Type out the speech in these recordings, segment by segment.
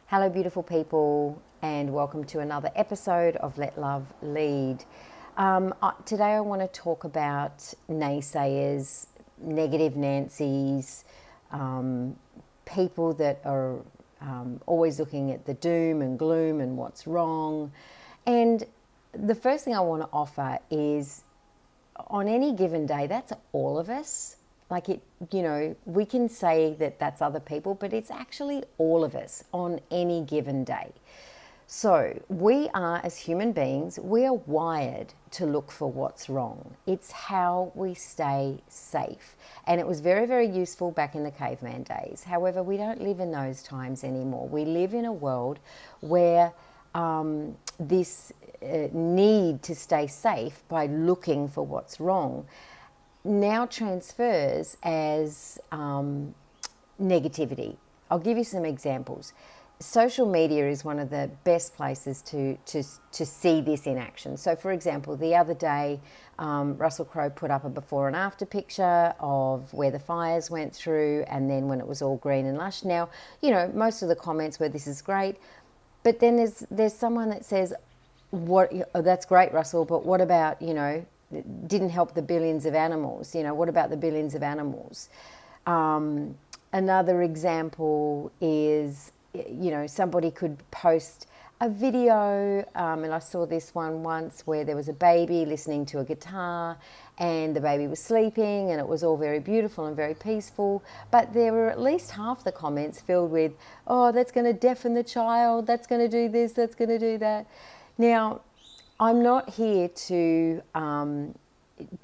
Hello, beautiful people, and welcome to another episode of Let Love Lead. Today, I want to talk about naysayers, negative Nancy's, people that are always looking at the doom and gloom and what's wrong. And the first thing I want to offer is on any given day, that's all of us. Like we can say that that's other people, but it's actually all of us on any given day. So we are, as human beings, we are wired to look for what's wrong. It's how we stay safe. And it was very, very useful back in the caveman days. However, we don't live in those times anymore. We live in a world where this need to stay safe by looking for what's wrong now transfers as negativity. I'll give you some examples. Social media is one of the best places to see this in action. So, for example, the other day, Russell Crowe put up a before and after picture of where the fires went through, and then when it was all green and lush. Now, most of the comments were, "This is great," but then there's someone that says, "What? Oh, that's great, Russell, but what about didn't help the billions of animals? What about the billions of animals?" Another example is, somebody could post a video, and I saw this one once where there was a baby listening to a guitar and the baby was sleeping and it was all very beautiful and very peaceful, but there were at least half the comments filled with, "Oh, that's going to deafen the child, that's going to do this, that's going to do that." Now, I'm not here to,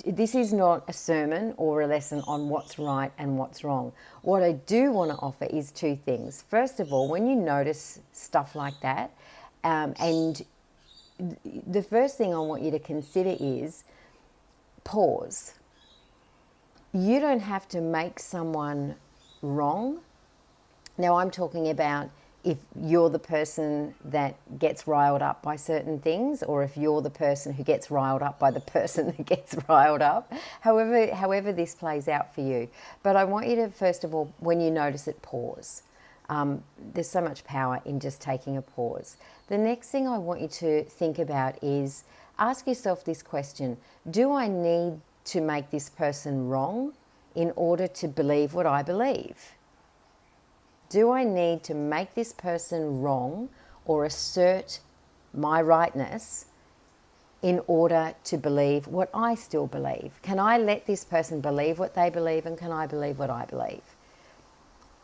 this is not a sermon or a lesson on what's right and what's wrong. What I do want to offer is two things. First of all, when you notice stuff like that, and the first thing I want you to consider is pause. You don't have to make someone wrong. Now, I'm talking about if you're the person that gets riled up by certain things, or if you're the person who gets riled up by the person that gets riled up, however this plays out for you. But I want you to, first of all, when you notice it, pause. There's so much power in just taking a pause. The next thing I want you to think about is ask yourself this question: do I need to make this person wrong in order to believe what I believe? Do I need to make this person wrong or assert my rightness in order to believe what I still believe? Can I let this person believe what they believe, and can I believe what I believe?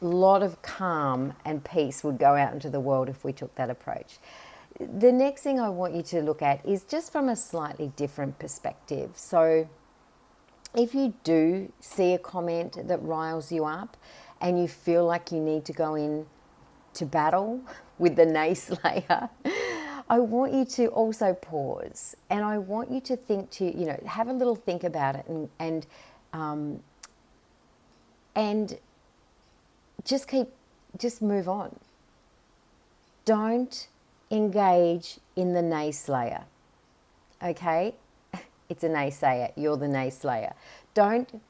A lot of calm and peace would go out into the world if we took that approach. The next thing I want you to look at is just from a slightly different perspective. So if you do see a comment that riles you up and you feel like you need to go in to battle with the nayslayer, I want you to also pause, and I want you to think have a little think about it, and just move on. Don't engage in the nayslayer. Okay? It's a naysayer. You're the nayslayer. Don't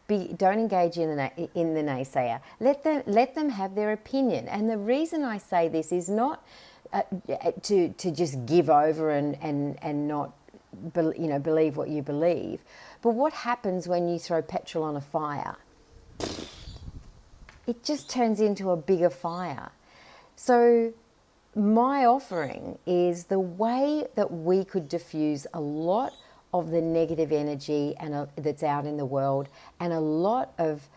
engage in the naysayer. Let them have their opinion. And the reason I say this is not to just give over and not believe what you believe. But what happens when you throw petrol on a fire? It just turns into a bigger fire. So my offering is the way that we could diffuse a lot of the negative energy that's out in the world, and a lot of,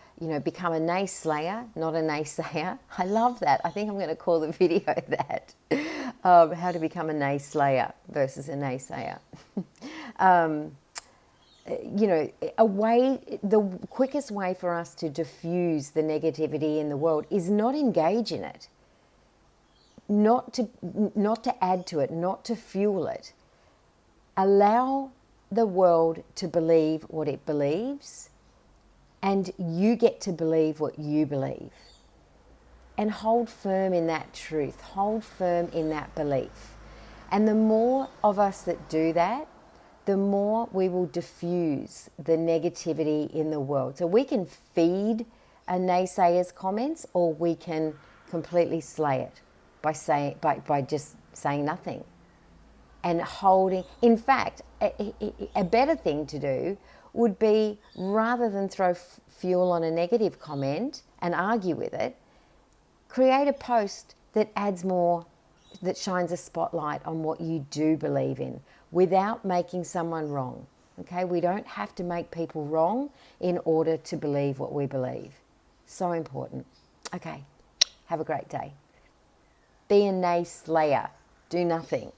become a nayslayer, not a naysayer. I love that. I think I'm going to call the video that. How to become a nayslayer versus a naysayer. The quickest way for us to diffuse the negativity in the world is not engage in it, not to add to it, not to fuel it. Allow the world to believe what it believes, and you get to believe what you believe. And hold firm in that truth, hold firm in that belief. And the more of us that do that, the more we will diffuse the negativity in the world. So we can feed a naysayer's comments, or we can completely slay it. by just saying nothing and holding. In fact, a better thing to do would be, rather than throw fuel on a negative comment and argue with it, create a post that adds more, that shines a spotlight on what you do believe in without making someone wrong. Okay, we don't have to make people wrong in order to believe what we believe. So important. Okay, have a great day. Be a NaySLAYER. Do nothing.